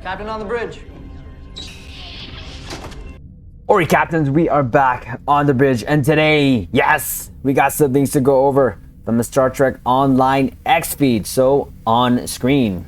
Captain on the bridge. Alright, captains, we are back on the bridge, and today, yes, we got some things to go over from the Star Trek Online X feed, so on screen.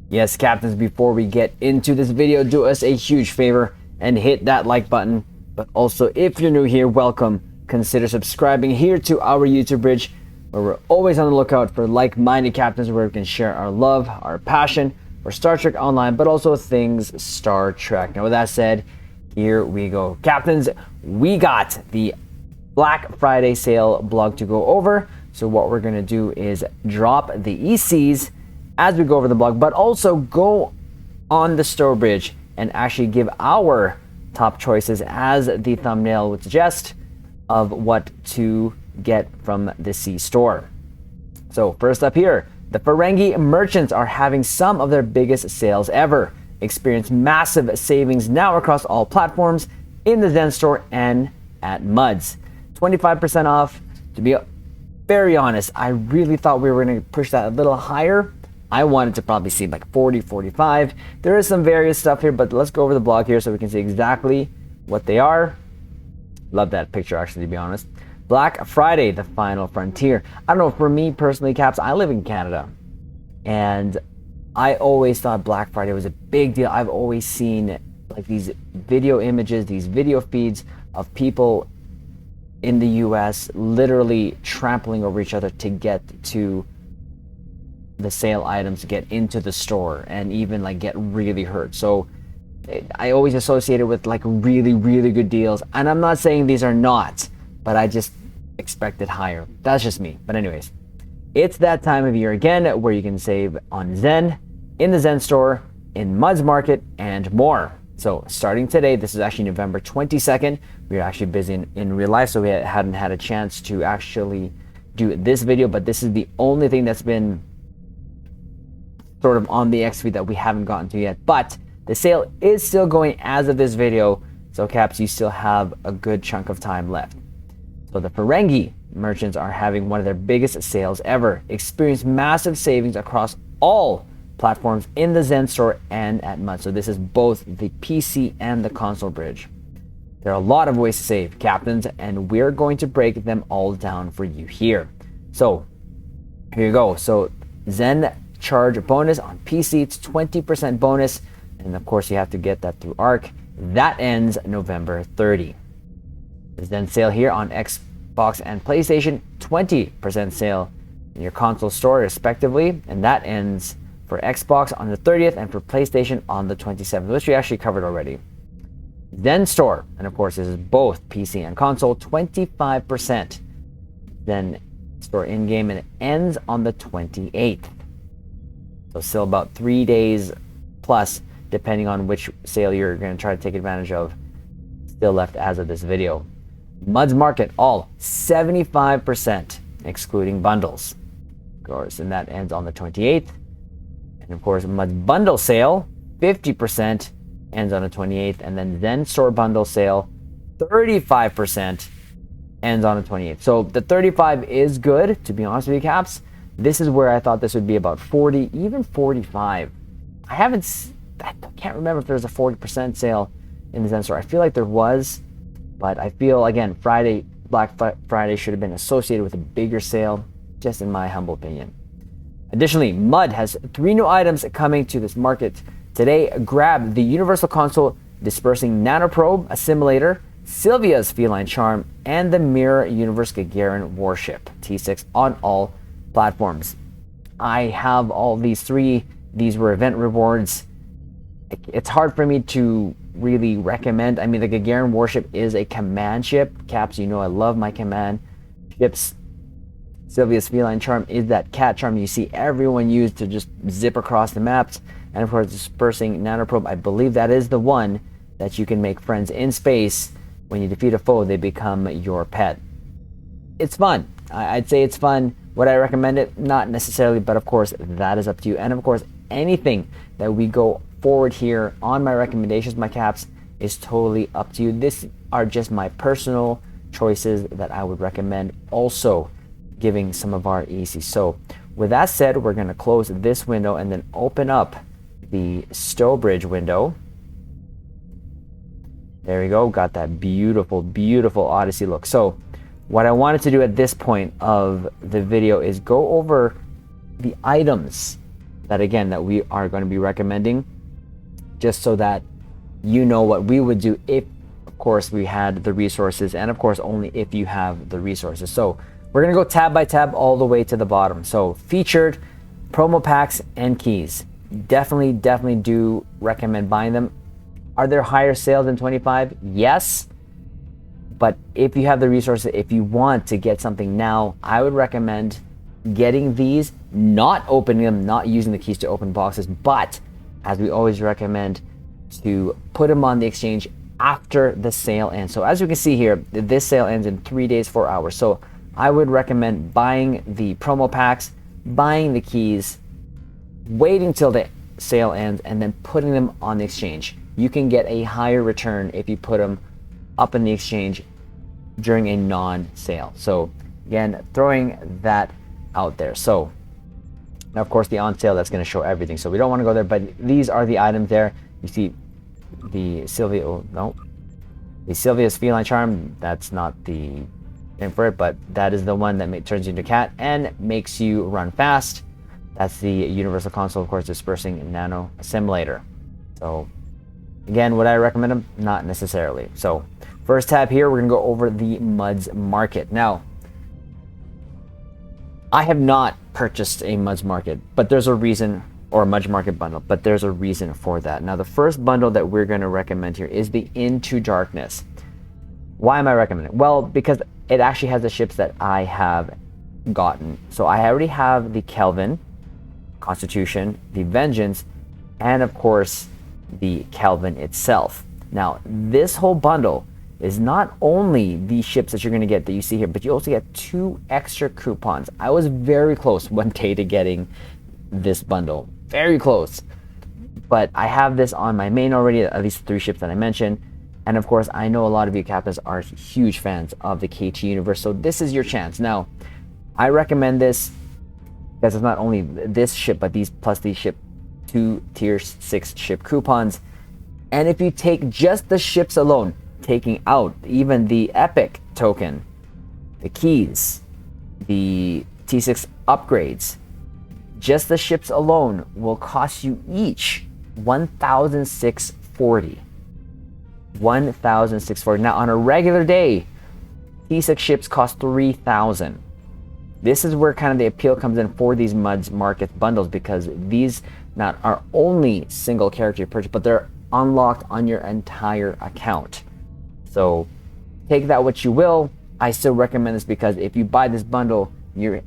Yes, captains, before we get into this video, do us a huge favor and hit that like button. But also, if you're new here, welcome. Consider subscribing here to our YouTube bridge, where we're always on the lookout for like-minded captains where we can share our love, our passion for Star Trek Online, but also things Star Trek. Now, with that said, here we go. Captains, we got the Black Friday sale blog to go over. So what we're going to do is drop the ECs as we go over the blog, but also go on the store bridge and actually give our top choices, as the thumbnail would suggest, of what to get from the C store. So first up here, the Ferengi merchants are having some of their biggest sales ever. Experience massive savings now across all platforms in the Zen store and at Muds. 25% off. To be very honest, I really thought we were going to push that a little higher. I wanted to probably see like 40, 45. There is some various stuff here, but let's go over the blog here so we can see exactly what they are. Love that picture, actually, to be honest. Black Friday, the final frontier. I don't know, for me personally, Caps, I live in Canada, and I always thought Black Friday was a big deal. I've always seen like these video images, these video feeds of people in the US literally trampling over each other to get to the sale items, to get into the store, and even like get really hurt. So I always associate it with like really, really good deals. And I'm not saying these are not, but I just expected higher. That's just me. But anyways, it's that time of year again where you can save on Zen, in the Zen store, in Muds Market, and more. So starting today, this is actually November 22nd. We are actually busy in real life, so we hadn't had a chance to actually do this video, but this is the only thing that's been sort of on the X feed that we haven't gotten to yet. But the sale is still going as of this video, so Caps, you still have a good chunk of time left. So the Ferengi merchants are having one of their biggest sales ever. Experience massive savings across all platforms in the Zen store and at Muds. So this is both the PC and the console bridge. There are a lot of ways to save, captains, and we're going to break them all down for you here. So here you go. So Zen charge bonus on PC, it's 20% bonus, and of course you have to get that through ARC. That ends November 30. The Zen sale here on Xbox and PlayStation, 20% sale in your console store respectively, and that ends for Xbox on the 30th and for PlayStation on the 27th, which we actually covered already. Zen store, and of course this is both PC and console, 25%. Then store in-game, and it ends on the 28th. So still about 3 days plus, depending on which sale you're going to try to take advantage of, still left as of this video. Muds Market, all 75%, excluding bundles. Of course, and that ends on the 28th. And of course, Muds Bundle Sale, 50%, ends on the 28th. And then Zen Store Bundle Sale, 35%, ends on the 28th. So the 35 is good, to be honest with you, Caps. This is where I thought this would be about 40, even 45. I can't remember if there's a 40% sale in the Zen Store. I feel like there was, but I feel, again, Black Friday should have been associated with a bigger sale, just in my humble opinion. Additionally, Mud has 3 new items coming to this market today. Grab the Universal Console Dispersing Nanoprobe Assimilator, Sylvia's Feline Charm, and the Mirror Universe Gagarin Warship T6 on all platforms. I have all these 3. These were event rewards. It's hard for me to really recommend. I mean, the Gagarin Warship is a command ship. Caps, you know I love my command ships. Sylvia's Feline Charm is that cat charm you see everyone use to just zip across the maps. And of course, Dispersing Nanoprobe, I believe that is the one that you can make friends in space. When you defeat a foe, they become your pet. It's fun. I'd say it's fun. Would I recommend it? Not necessarily, but of course, that is up to you. And of course, anything that we go forward here on my recommendations, my Caps, is totally up to you. These are just my personal choices that I would recommend, also giving some of our ECs. So with that said, we're going to close this window and then open up the Stowbridge window. There we go, got that beautiful, beautiful Odyssey look. So what I wanted to do at this point of the video is go over the items that, again, that we are going to be recommending, just so that you know what we would do if, of course, we had the resources, and of course only if you have the resources. So we're going to go tab by tab all the way to the bottom. So featured, promo packs, and keys. Definitely do recommend buying them. Are there higher sales than 25? Yes. But if you have the resources, if you want to get something now, I would recommend getting these, not opening them, not using the keys to open boxes, but as we always recommend, to put them on the exchange after the sale ends. So as you can see here, this sale ends in 3 days, 4 hours. So I would recommend buying the promo packs, buying the keys, waiting till the sale ends, and then putting them on the exchange. You can get a higher return if you put them up in the exchange during a non-sale. So again, throwing that out there. So now, of course, the on sale, that's going to show everything, so we don't want to go there, but these are the items there. You see the Sylvia's feline charm. That's not the name for it, but that is the one that turns you into a cat and makes you run fast. That's the universal console, of course, dispersing nano assimilator. So again, would I recommend them? Not necessarily. So first tab here, we're gonna go over the Muds Market. Now, I have not purchased a Muds Market, but there's a reason, or a Muds Market bundle, but there's a reason for that. Now, the first bundle that we're gonna recommend here is the Into Darkness. Why am I recommending it? Well, because it actually has the ships that I have gotten. So I already have the Kelvin, Constitution, the Vengeance, and of course, the Kelvin itself. Now, this whole bundle is not only the ships that you're going to get that you see here, but you also get 2 extra coupons. I was very close one day to getting this bundle. Very close. But I have this on my main already, at least 3 ships that I mentioned. And of course, I know a lot of you captains are huge fans of the KT universe, so this is your chance. Now, I recommend this because it's not only this ship, but these plus these ship 2 tier 6 ship coupons. And if you take just the ships alone, taking out even the epic token, the keys, the T6 upgrades, just the ships alone will cost you each 1,640. 1,640. Now, on a regular day, T6 ships cost 3,000. This is where kind of the appeal comes in for these Muds Market bundles, because these not are only single character purchase, but they're unlocked on your entire account. So take that what you will. I still recommend this because if you buy this bundle, you're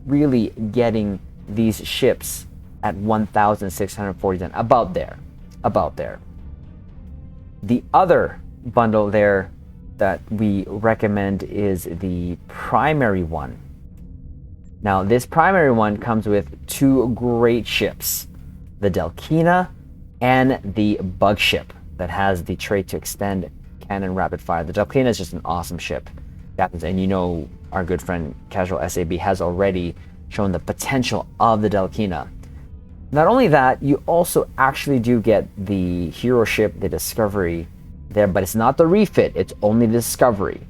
really getting these ships at 1,640, about there. The other bundle there that we recommend is the primary one. Now, this primary one comes with 2 great ships, the Delkina and the Bug ship that has the trait to extend cannon rapid fire. The Delkina is just an awesome ship, captains, and you know our good friend Casual SAB has already shown the potential of the Delkina. Not only that, you also actually do get the hero ship, the Discovery there, but it's not the refit, it's only the Discovery,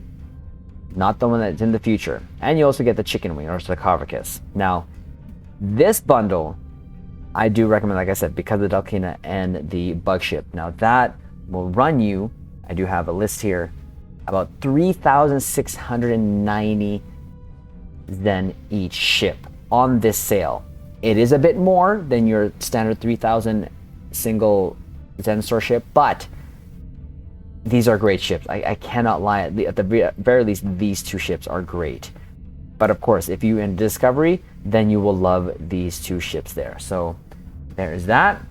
not the one that's in the future. And you also get the Chicken Wing or Sarcophagus. Now, this bundle I do recommend, like I said, because of the Delkina and the Bug ship. Now that will run you, I do have a list here, about 3,690 Zen each ship on this sale. It is a bit more than your standard 3,000 single Zen store ship, but these are great ships. I cannot lie. At the very least, these 2 ships are great. But of course, if you in Discovery, then you will love these 2 ships there. So there's that.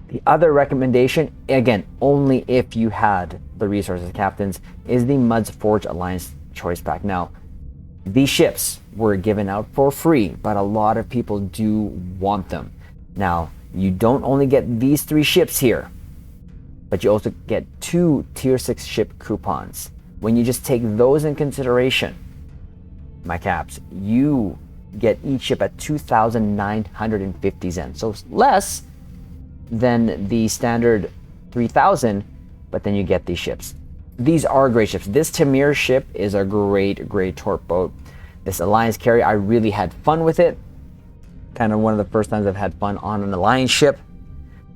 The other recommendation, again, only if you had the resources, captains, is the Muds Forge Alliance Choice Pack. Now, these ships were given out for free, but a lot of people do want them. Now, you don't only get these 3 ships here, but you also get 2 tier 6 ship coupons. When you just take those in consideration, my caps, you get each ship at 2,950 Zen. So less, than the standard 3000, but then you get these ships. These are great ships. This Tamir ship is a great torp boat. This Alliance carrier, I really had fun with it. Kind of one of the first times I've had fun on an Alliance ship.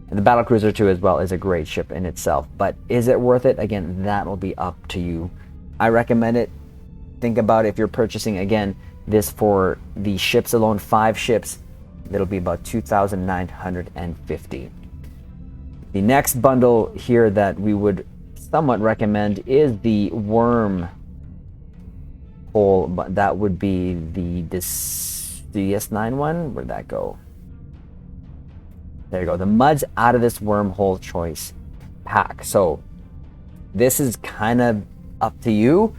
And the Battlecruiser 2 as well is a great ship in itself. But is it worth it? Again, that will be up to you. I recommend it. Think about if you're purchasing, again, this for the ships alone, 5 ships, it'll be about 2,950. The next bundle here that we would somewhat recommend is the worm hole, but that would be the DS9 one. Where'd that go? There you go. The Muds out of this wormhole choice pack. So this is kind of up to you.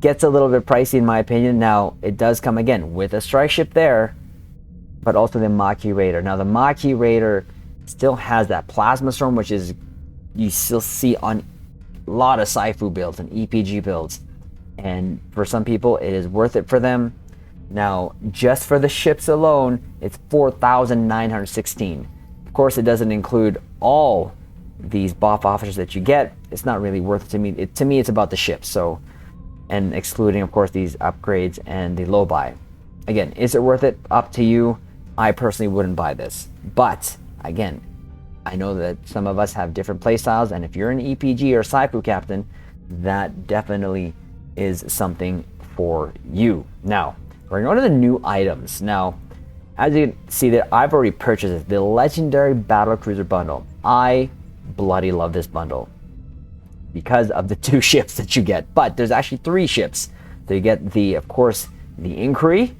Gets a little bit pricey in my opinion. Now it does come again with a strike ship there, but also the Maquis Raider. Now the Maquis Raider still has that plasma storm, which is you still see on a lot of Saifu builds and EPG builds, and for some people it is worth it for them. Now just for the ships alone, it's 4,916. Of course, it doesn't include all these buff officers that you get. It's not really worth it to me. To me, it's about the ships. So, and excluding, of course, these upgrades and the low buy. Again, is it worth it? Up to you. I personally wouldn't buy this. But again, I know that some of us have different play styles, and if you're an EPG or Saifu captain, that definitely is something for you. Now, we're going to the new items. Now, as you can see that I've already purchased it, the Legendary Battlecruiser bundle. I bloody love this bundle because of the 2 ships that you get, but there's actually 3 ships. So you get the, of course, the Inquiry,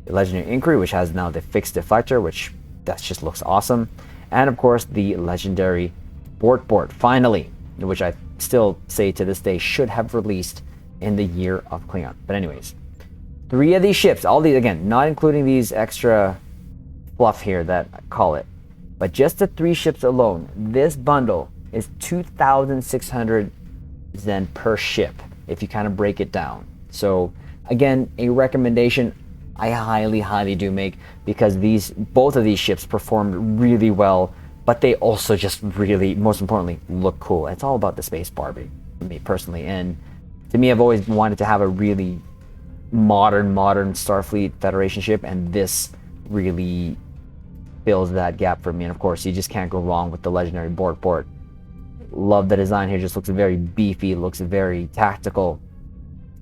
the Legendary Inquiry, which has now the fixed deflector, which that just looks awesome, and of course the Legendary Bort finally, which I still say to this day should have released in the year of Klingon. But anyways, 3 of these ships, all these, again, not including these extra fluff here that I call it, but just the 3 ships alone, this bundle is 2,600 Zen per ship, if you kind of break it down. So again, a recommendation I highly do make, because both of these ships performed really well, but they also just really, most importantly, look cool. It's all about the space Barbie, for me personally. And to me, I've always wanted to have a really modern Starfleet Federation ship, and this really fills that gap for me. And of course, you just can't go wrong with the Legendary Bort. Love the design here, just looks very beefy, looks very tactical.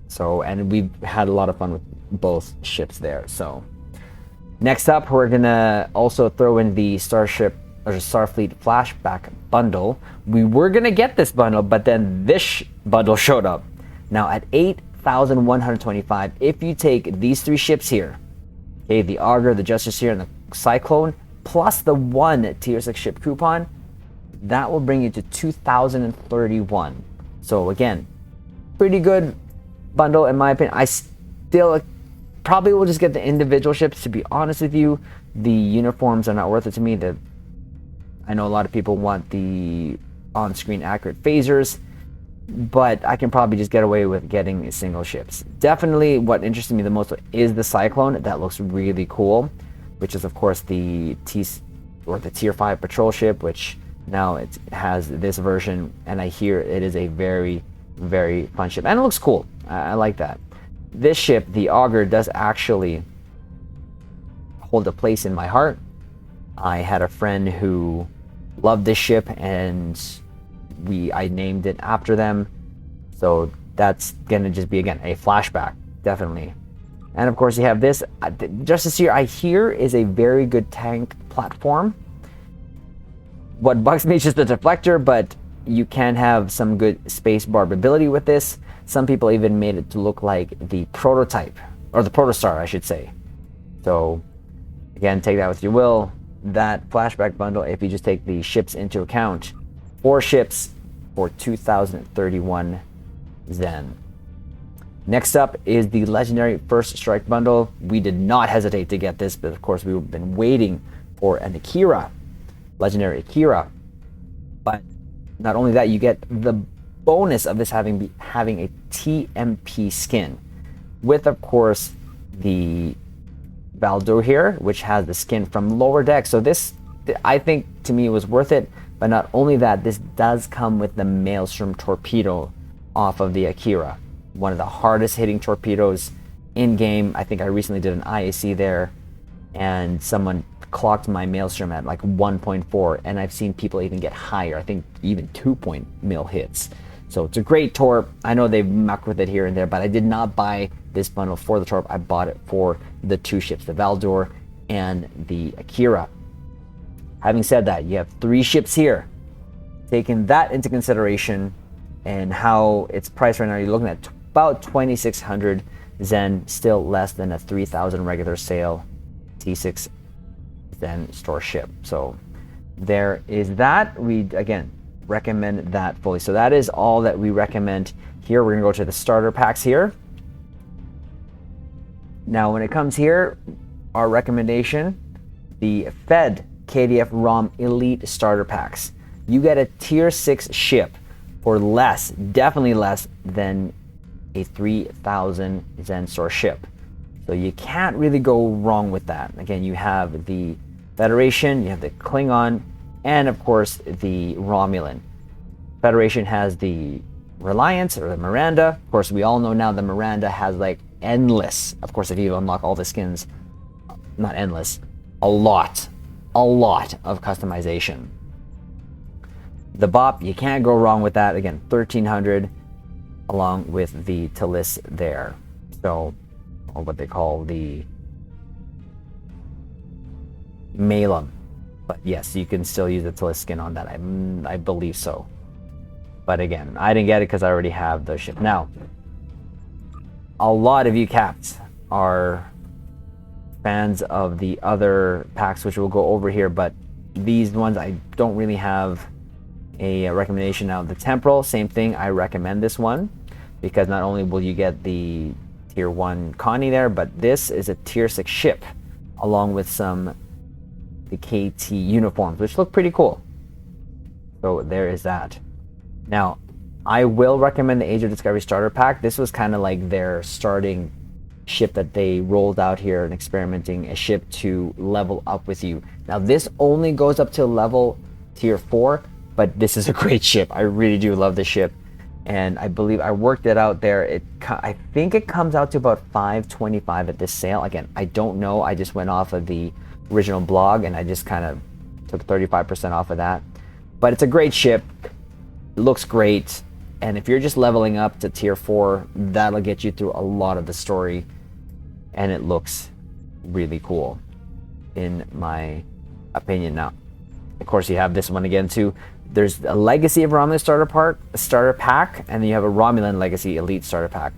So, and we've had a lot of fun with both ships there. So next up, we're gonna also throw in the Starship or Starfleet Flashback bundle. We were gonna get this bundle, but then this bundle showed up. Now at 8,125, if you take these 3 ships here, okay, the Augur, the Justiceer, and the Cyclone, plus the 1 tier 6 ship coupon, that will bring you to 2,031. So again, pretty good bundle in my opinion. I still probably will just get the individual ships, to be honest with you. The uniforms are not worth it to me. I know a lot of people want the on-screen accurate phasers, but I can probably just get away with getting single ships. Definitely what interested me the most is the Cyclone. That looks really cool, which is of course the tier 5 patrol ship, which now it has this version, and I hear it is a very fun ship, and it looks cool. I like that. This ship, the Augur, does actually hold a place in my heart. I had a friend who loved this ship, and I named it after them. So that's gonna just be, again, a flashback, definitely. And of course you have this. Justiceer, I hear, is a very good tank platform. What bugs me is just the deflector, but you can have some good space barb with this. Some people even made it to look like the prototype, or the protostar, I should say. So again, take that with your will. That flashback bundle, if you just take the ships into account, 4 ships for 2,031 Zen. Next up is the Legendary First Strike bundle. We did not hesitate to get this, but of course we've been waiting for an Akira, Legendary Akira. But not only that, you get the bonus of this having a TMP skin, with of course the Baldur here, which has the skin from Lower Deck. So this I think to me it was worth it. But not only that, this does come with the Maelstrom torpedo off of the Akira, one of the hardest hitting torpedoes in game. I think I recently did an IAC there, and someone clocked my Maelstrom at like 1.4, and I've seen people even get higher. I think even 2 mil hits. So it's a great torp. I know they've mucked with it here and there, but I did not buy this bundle for the torp. I bought it for the two ships, the Valdor and the Akira. Having said that, you have 3 ships here. Taking that into consideration and how it's priced right now, you're looking at about 2,600 Zen, still less than a 3,000 regular sale T6 Zen store ship. So there is that. We, again, recommend that fully. So that is all that we recommend here. We're gonna go to the starter packs here. Now, when it comes here, our recommendation, the Fed KDF ROM Elite starter packs. You get a tier 6 ship for less, definitely less than a 3,000 Zen store ship. So you can't really go wrong with that. Again, you have the Federation, you have the Klingon, and of course the Romulan. Federation has the Reliance or the Miranda. Of course, we all know now the Miranda has like endless, of course, if you unlock all the skins, not endless, a lot of customization. The BOP, you can't go wrong with that. Again, 1,300 along with the Talis there. So, or what they call the Malum. But yes, you can still use the Talis skin on that. I believe so. But again, I didn't get it because I already have the ship. Now, a lot of you caps are fans of the other packs, which we'll go over here, but these ones I don't really have a recommendation. Now, the Temporal, same thing. I recommend this one because not only will you get the tier 1 Connie there, but this is a tier 6 ship along with some the KT uniforms, which look pretty cool. So there is that. Now, I will recommend the Age of Discovery starter pack. This was kind of like their starting ship that they rolled out here and experimenting a ship to level up with you. Now, this only goes up to level tier 4, but this is a great ship. I really do love the ship, and I believe I worked it out there. I think it comes out to about 525 at this sale. Again, I don't know. I just went off of the original blog and I just kind of took 35% off of that. But it's a great ship. It looks great. And if you're just leveling up to tier 4, that'll get you through a lot of the story. And it looks really cool, in my opinion. Now, of course, you have this one again too. There's a Legacy of Romulan starter pack, and then you have a Romulan Legacy Elite starter pack.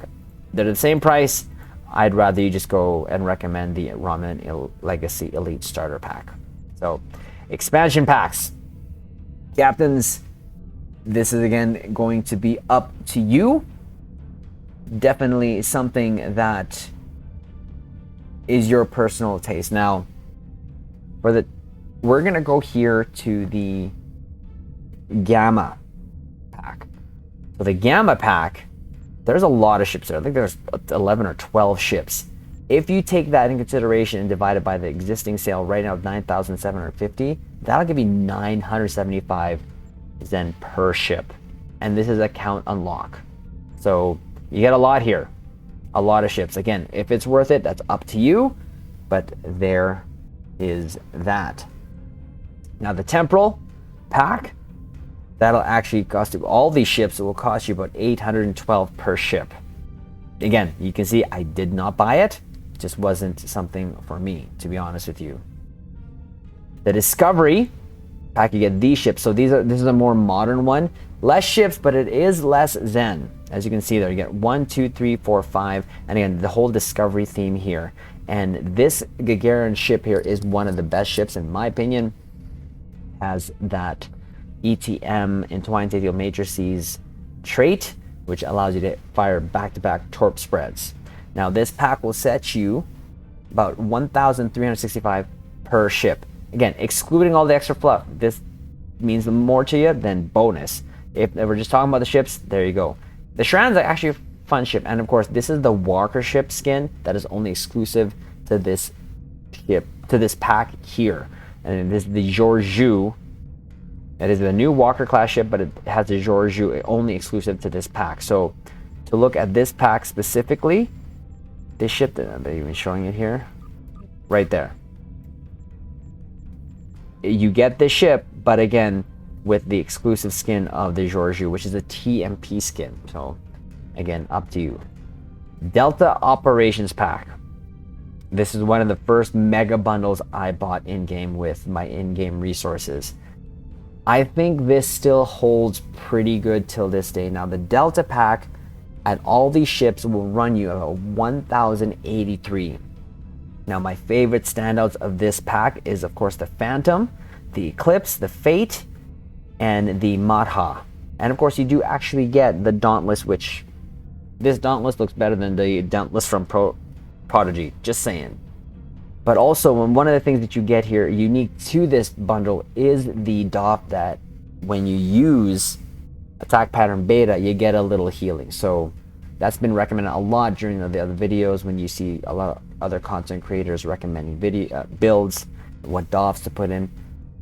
They're the same price. I'd rather you just go and recommend the Romulan Legacy Elite starter pack. So, expansion packs. Captains, this is again going to be up to you. Definitely something that is your personal taste. Now, we're gonna go here to the Gamma pack. So the Gamma pack, there's a lot of ships there. I think there's 11 or 12 ships. If you take that in consideration and divide it by the existing sale right now of 9,750, that'll give you 975 Zen per ship. And this is a count unlock. So you get a lot here. A lot of ships. Again, if it's worth it, that's up to you. But there is that. Now the Temporal pack, that'll actually cost you, all these ships, it will cost you about 812 per ship. Again, you can see I did not buy it. It just wasn't something for me, to be honest with you. The Discovery pack, you get these ships. So this is a more modern one. Less ships, but it is less Zen. As you can see there, you get 1, 2, 3, 4, 5. And again, the whole Discovery theme here. And this Gagarin ship here is one of the best ships, in my opinion. Has that ETM, Entwined Tactical Matrices trait, which allows you to fire back-to-back torp spreads. Now, this pack will set you about 1,365 per ship. Again, excluding all the extra fluff. This means more to you than bonus. If we're just talking about the ships, there you go. The Shran's are actually a fun ship, and of course, this is the Walker ship skin that is only exclusive to this ship, to this pack here. and this is the Georgiou. It is a new Walker class ship, but it has the Georgiou only exclusive to this pack. So to look at this pack specifically, this ship, they're even showing it here, right there. You get this ship, but again, with the exclusive skin of the Georgiou, which is a TMP skin. So again, up to you. Delta Operations Pack. This is one of the first mega bundles I bought in-game with my in-game resources. I think this still holds pretty good till this day. Now the Delta pack at all these ships will run you about 1,083. Now my favorite standouts of this pack is of course the Phantom, the Eclipse, the Fate, and the Madha. And of course you do actually get the Dauntless, which this Dauntless looks better than the Dauntless from Prodigy, just saying. But also one of the things that you get here unique to this bundle is the DOF that when you use Attack Pattern Beta, you get a little healing. So that's been recommended a lot during the other videos when you see a lot of other content creators recommending video builds, what DOFs to put in.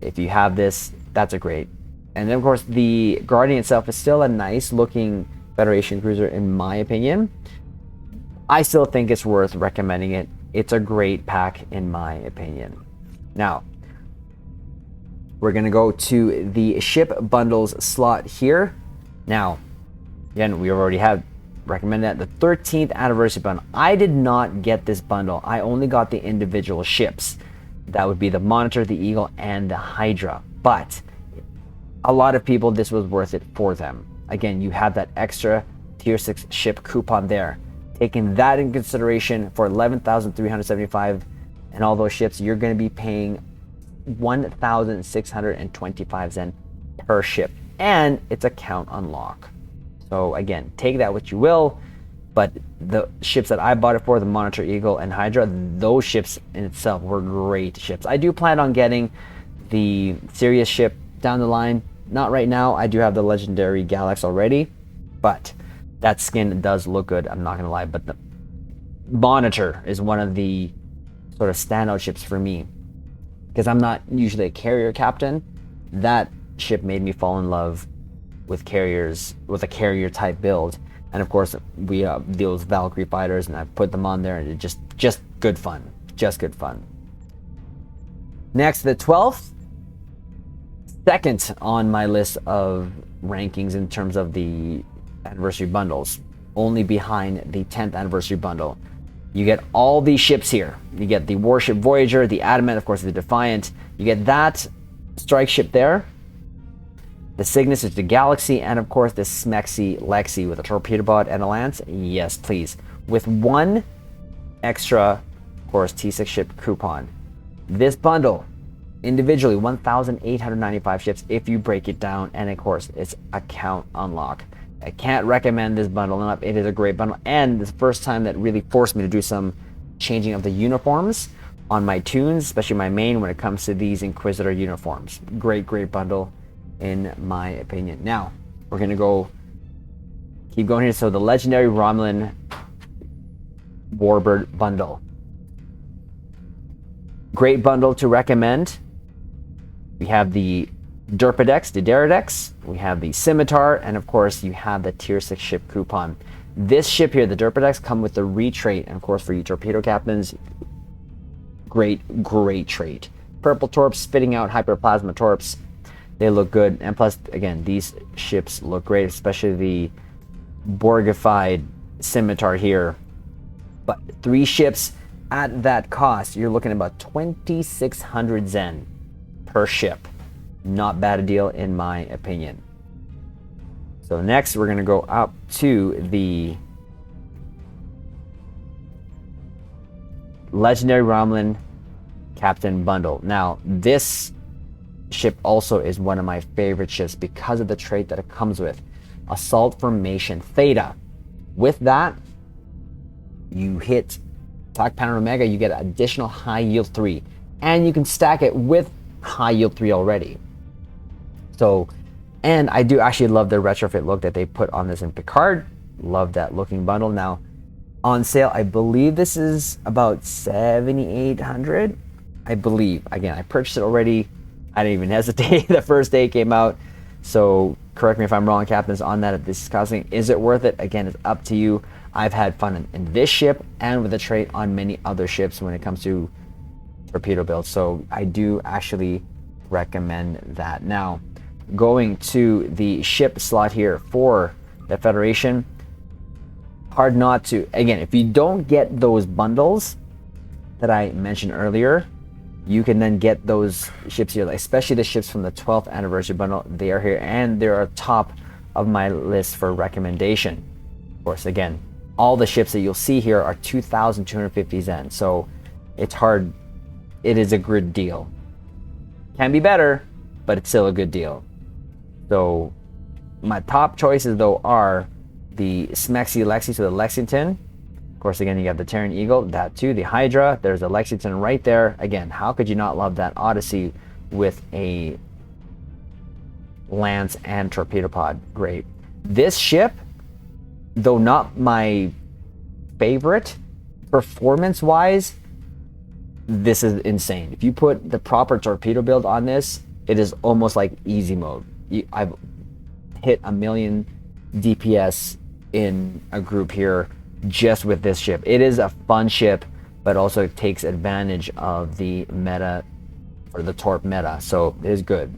If you have this, that's a great. And then of course the Guardian itself is still a nice looking Federation cruiser in my opinion. I still think it's worth recommending it. It's a great pack in my opinion. Now, we're gonna go to the ship bundles slot here. Now, again, we already have recommended that the 13th anniversary bundle. I did not get this bundle. I only got the individual ships. That would be the Monitor, the Eagle, and the Hydra. But a lot of people, this was worth it for them. Again, you have that extra tier 6 ship coupon there. Taking that in consideration, for 11,375 and all those ships, you're going to be paying 1,625 Zen per ship, and it's a count unlock. So again, take that what you will, but the ships that I bought it for, the Monitor, Eagle, and Hydra, those ships in itself were great ships. I do plan on getting the Sirius ship down the line. Not right now. I do have the legendary Galax already, but that skin does look good, I'm not gonna lie. But the Monitor is one of the sort of standout ships for me because I'm not usually a carrier captain. That ship made me fall in love with carriers, with a carrier type build. And of course we deal with Valkyrie fighters, and I put them on there, and it just good fun, just good fun. Next, the 12th, second on my list of rankings in terms of the anniversary bundles, only behind the 10th anniversary bundle. You get all these ships here. You get the Warship Voyager, the Adamant, of course the Defiant. You get that strike ship there, the Cygnus, is the Galaxy, and of course the Smexy Lexi with a torpedo bot and a lance. Yes, please. With one extra, of course, T6 ship coupon. This bundle, individually, 1,895 ships if you break it down, and of course, it's a count unlock. I can't recommend this bundle enough. It is a great bundle, and it's the first time that really forced me to do some changing of the uniforms on my tunes, especially my main, when it comes to these Inquisitor uniforms. Great bundle in my opinion. Now we're gonna keep going here. So the legendary Romulan Warbird bundle, great bundle to recommend. We have the Derpadex, the Deradex, we have the Scimitar, and of course you have the tier 6 ship coupon. This ship here, the Derpadex, come with the retrait, and of course for you torpedo captains, great trait. Purple torps spitting out hyperplasma torps. They look good, and plus again these ships look great, especially the Borgified Scimitar here. But 3 ships at that cost, you're looking at about 2,600 Zen per ship. Not bad a deal in my opinion. So next we're gonna go up to the Legendary Romulan Captain bundle. Now this ship also is one of my favorite ships because of the trait that it comes with, Assault Formation Theta. With that, you hit Attack Pattern Omega, you get additional High Yield 3, and you can stack it with High Yield 3 already. So, and I do actually love the retrofit look that they put on this in Picard. Love that looking bundle. Now on sale, I believe this is about 7,800. I believe. Again, I purchased it already. I didn't even hesitate the first day it came out. So correct me if I'm wrong, captains, on that. If this is costing, is it worth it? Again, it's up to you. I've had fun in this ship and with the trait on many other ships when it comes to torpedo builds. So I do actually recommend that. Now, going to the ship slot here for the Federation, hard not to. Again, if you don't get those bundles that I mentioned earlier, you can then get those ships here, especially the ships from the 12th anniversary bundle. They are here and they're top of my list for recommendation. Of course, again, all the ships that you'll see here are 2,250 Zen. So it's hard. It is a good deal. Can be better, but it's still a good deal. So my top choices though are the Smexy Lexi, so the Lexington. Of course, again, you got the Terran Eagle, that too, the Hydra. There's a Lexington right there. Again, how could you not love that Odyssey with a Lance and torpedo pod? Great. This ship, though not my favorite performance-wise, this is insane. If you put the proper torpedo build on this, it is almost like easy mode. I've hit 1,000,000 DPS in a group here just with this ship. It is a fun ship, but also takes advantage of the meta, or the torp meta, so it is good.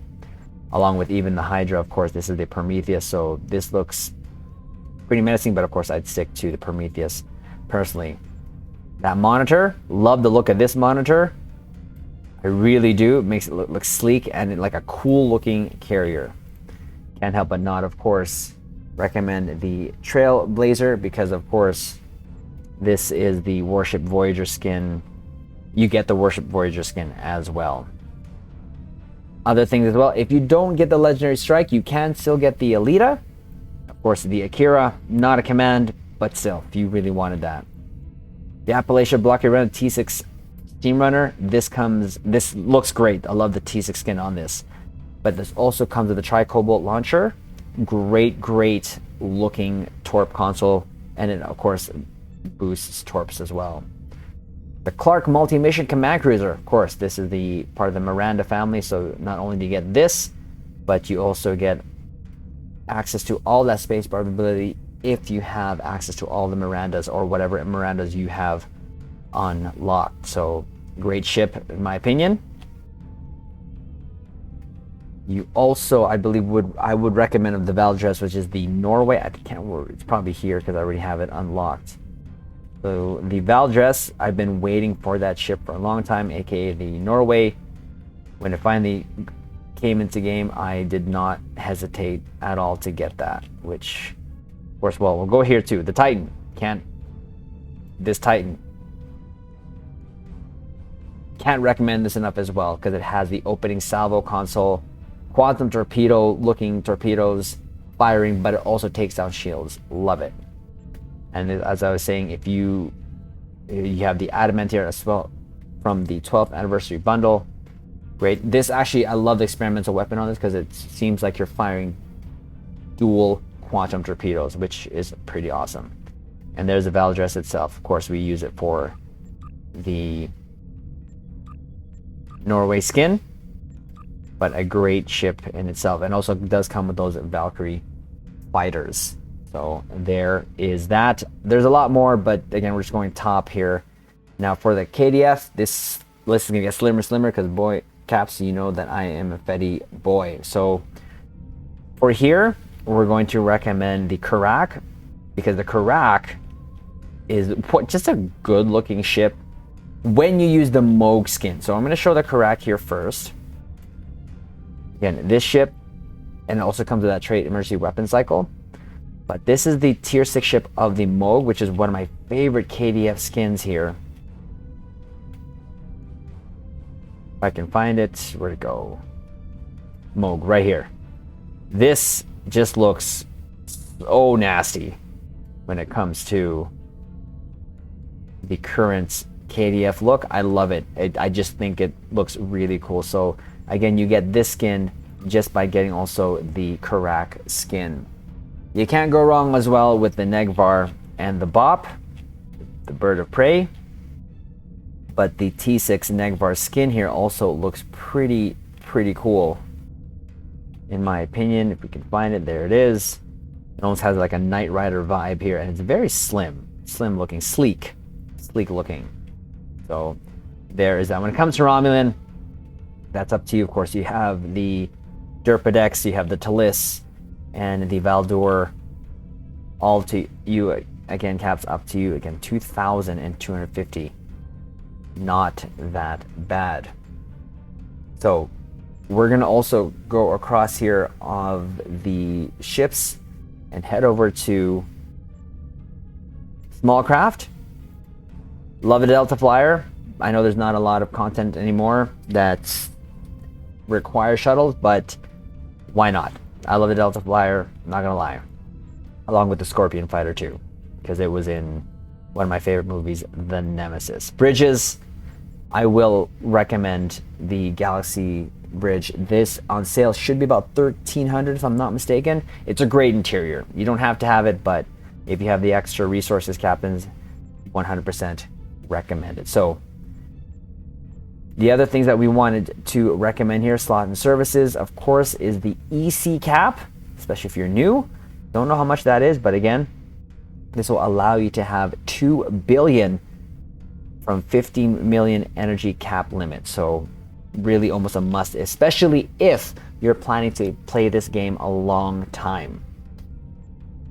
Along with even the Hydra, of course. This is the Prometheus, so this looks pretty menacing, but of course I'd stick to the Prometheus personally. That monitor, love the look of this monitor. I really do. It makes it look sleek and like a cool looking carrier. Can't help but not, of course, recommend the Trailblazer, because of course this is the Warship Voyager skin. You get the Warship Voyager skin as well. Other things as well, if you don't get the Legendary Strike, you can still get the Alita. Of course, the Akira, not a command, but still, if you really wanted that. The Appalachia Blockade Runner T6 Steam Runner, this looks great. I love the T6 skin on this. But this also comes with the Tri-Cobalt launcher. Great looking torp console, and it of course boosts torps as well. The Clark Multi-Mission Command Cruiser, of course, this is the part of the Miranda family, so not only do you get this, but you also get access to all that space bar ability if you have access to all the Mirandas or whatever Mirandas you have unlocked. So great ship in my opinion. You also, I believe, I would recommend the Valdres, which is the Norway. I can't. It's probably here because I already have it unlocked. So the Valdres, I've been waiting for that ship for a long time, aka the Norway. When it finally came into game, I did not hesitate at all to get that. Which, of course, well, we'll go here too. The Titan this Titan. Can't recommend this enough as well because it has the opening salvo console. Quantum torpedo looking torpedoes firing, but it also takes down shields. Love it. And as I was saying, if you have the Adamantier as well from the 12th anniversary bundle, great. This actually, I love the experimental weapon on this because it seems like you're firing dual quantum torpedoes, which is pretty awesome. And there's the Valdres itself. Of course, we use it for the Norway skin, but a great ship in itself, and also does come with those Valkyrie fighters. So there is that. There's a lot more, but again, we're just going top here. Now for the KDF, this list is gonna get slimmer because boy, Caps, you know that I am a Fetty boy. So for here, we're going to recommend the Karak, because the Karak is just a good looking ship when you use the Moog skin. So I'm gonna show the Karak here first. Again, this ship, and it also comes with that trait emergency weapon cycle. But this is the tier 6 ship of the Moog, which is one of my favorite KDF skins here. If I can find it, where'd it go? Moog, right here. This just looks so nasty when it comes to the current KDF look. I love it. I just think it looks really cool. So again, you get this skin just by getting also the Karak skin. You can't go wrong as well with the Negvar and the Bop, the Bird of Prey. but the T6 Negvar skin here also looks pretty cool, in my opinion. If we can find it, there it is. It almost has like a Knight Rider vibe here, and it's very slim looking, sleek looking. So there is that. When it comes to Romulan, that's up to you. Of course, you have the Derpadex, you have the Talis, and the Valdur. All to you. Again, caps up to you. Again, 2,250. Not that bad. So we're gonna also go across here of the ships and head over to small craft. Love a Delta Flyer. I know there's not a lot of content anymore that requires shuttles, but why not? I love the Delta Flyer, I'm not gonna lie. Along with the Scorpion Fighter too, because it was in one of my favorite movies, The Nemesis. Bridges, I will recommend the Galaxy Bridge. This on sale should be about 1,300 if I'm not mistaken. It's a great interior. You don't have to have it, but if you have the extra resources, captains, 100% recommend it. So the other things that we wanted to recommend here, slot and services, of course, is the EC cap, especially if you're new. Don't know how much that is, but again, this will allow you to have 2 billion from 15 million energy cap limit. So really almost a must, especially if you're planning to play this game a long time.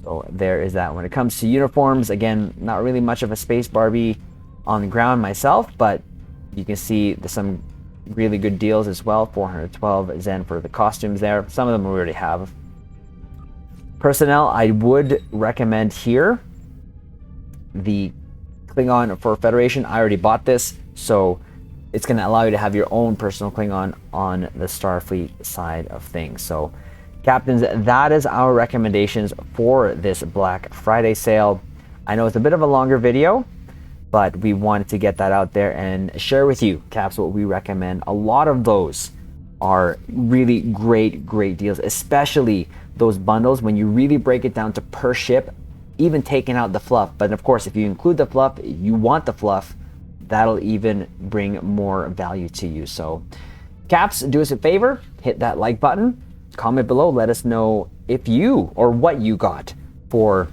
So there is that. When it comes to uniforms, again, not really much of a Space Barbie on the ground myself, but you can see there's some really good deals as well. 412 Zen for the costumes there. Some of them we already have. Personnel, I would recommend here the Klingon for Federation. I already bought this, so it's going to allow you to have your own personal Klingon on the Starfleet side of things. So captains, that is our recommendations for this Black Friday sale. I know it's a bit of a longer video, but we wanted to get that out there and share with you, caps, what we recommend. A lot of those are really great deals, especially those bundles when you really break it down to per ship, even taking out the fluff. But of course, if you include the fluff, you want the fluff, that'll even bring more value to you. So caps, do us a favor, hit that like button, comment below, let us know if you or what you got for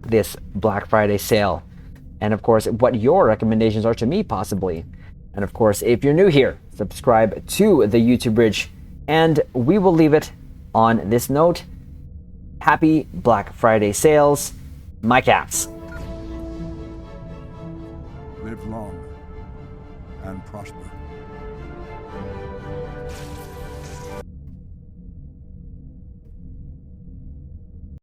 this Black Friday sale, and of course what your recommendations are to me possibly. And of course, if you're new here, subscribe to the YouTube Bridge, and we will leave it on this note. Happy Black Friday sales, my caps. Live long and prosper.